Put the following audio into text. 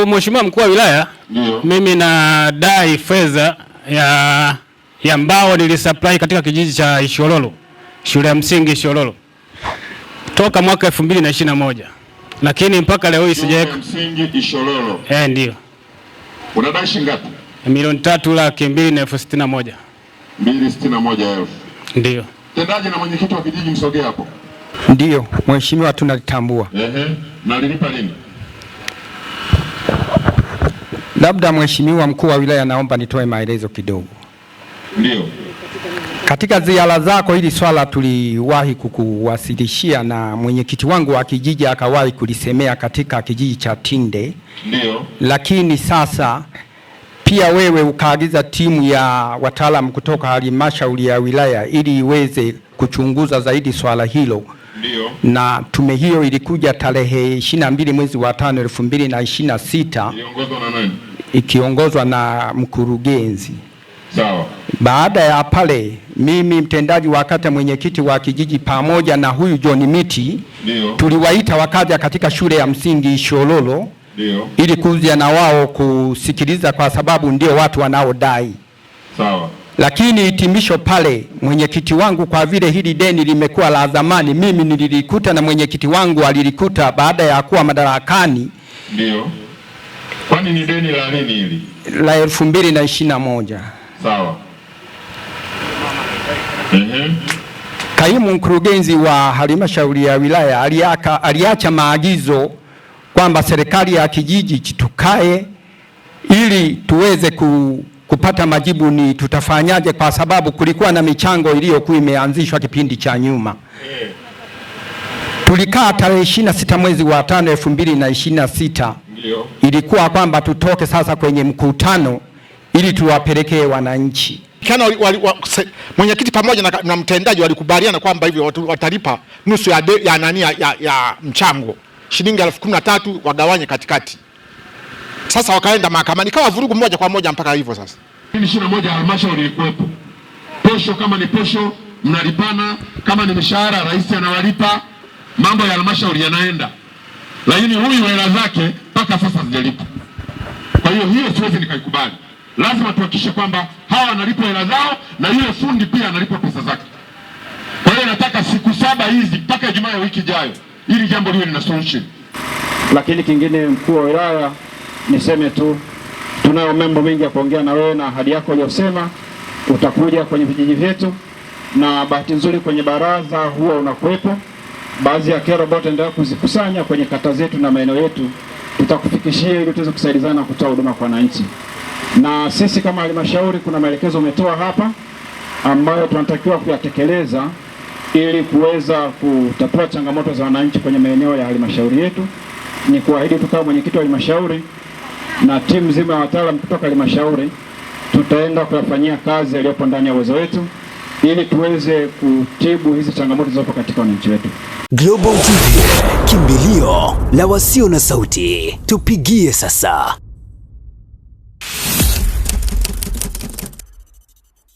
Mheshimiwa Mkuu wa Wilaya, mimi nadai fedha ya mbao nilisupply katika kijiji cha Ishololo, shule ya msingi Ishololo, toka mwaka 2021. Lakini mpaka leo hii sijaweka. Msingi Ishololo. Ndio. Unadai shilingi ngapi? 3,261,061. 261,000. Ndio. Tendaji na mwenyekiti wa kijiji msogee hapo. Ndio, mheshimiwa tunalitambua. Na lilipa lini? Labda mheshimiwa mkuu wa wilaya, naomba nitoe maelezo kidogo. Ndio. Katika ziara zako hili swala tuliwahi kukuwasilishia na mwenyekiti wangu wa kijiji akawahi kulisemea katika kijiji cha Tinde. Ndio. Lakini sasa pia wewe ukaagiza timu ya wataalamu kutoka halmashauri ya wilaya ili iweze kuchunguza zaidi swala hilo. Ndio. Na tume hiyo ilikuja tarehe 22 mwezi wa 5 2026. Ikiongozwa na nani? Ikiongozwa na mkurugenzi. Sawa. Baada ya pale mimi mtendaji wa kata, mwenyekiti wa kijiji pamoja na huyu John Miti, tuliwaita wakaja katika shule ya msingi Ishololo ili kuja na wao kusikiliza, kwa sababu ndio watu wanaodai. Sawa. Lakini hitimisho pale mwenyekiti wangu, kwa vile hili deni limekuwa la zamani, mimi nililikuta na mwenyekiti wangu alilikuta baada ya kuwa madarakani. Ndio. Kwani ni deni la nini hili? La 2021. Sawa. Kaimu mkurugenzi wa halmashauri ya wilaya aliacha maagizo kwamba serikali ya kijiji tukae ili tuweze kupata majibu ni tutafanyaje, kwa sababu kulikuwa na michango iliyokuwa imeanzishwa kipindi cha nyuma. Tulikaa tarehe 26 mwezi wa 5 2026. Ilikuwa kwamba tutoke sasa kwenye mkutano ili tuwapelekee wananchi. Mwenyekiti pamoja na mtendaji walikubaliana kwamba hivyo watalipa nusu ya mchango shilingi 13,000 wagawanye katikati. Sasa wakaenda mahakamani, kawa vurugu moja kwa moja mpaka hivyo sasa. 21 halmashauri ilikuwepo. Posho kama ni posho mnalipana, kama ni mshahara rais anawalipa, mambo ya halmashauri yanaenda. Lakini huyu hela zake mpaka sasa hazijalipa. Kwa hiyo siwezi nikaikubali. Lazima tuhakikishe kwamba hawa wanalipwa hela zao na yule fundi pia analipwa pesa zake. Kwa hiyo nataka siku 7 hizi mpaka Ijumaa ya wiki ijayo ili jambo liwe lina solution. Lakini kingine, mkuu wa wilaya, niseme tu tunayo mambo mengi ya kuongea na wewe, na ahadi yako uliyosema utakuja kwenye vijiji vyetu, na bahati nzuri kwenye baraza huwa unakuwepo. Baadhi ya kero ambazo tutaendelea kuzikusanya kwenye kata zetu na maeneo yetu tutakufikishia ili tuweze kusaidizana kutoa huduma kwa wananchi. Na sisi kama halmashauri kuna maelekezo umetoa hapa ambayo tunatakiwa kuyatekeleza ili kuweza kutatua changamoto za wananchi kwenye maeneo ya halmashauri yetu. Ni kuahidi tu kama mwenyekiti wa halmashauri na timu nzima ya wataalamu kutoka halmashauri tutaenda kuyafanyia kazi yaliyopo ndani ya uwezo wetu ili tuweze kutibu hizi changamoto zilizopo katika wananchi wetu. Global TV, kimbilio la wasio na sauti. Tupigie sasa.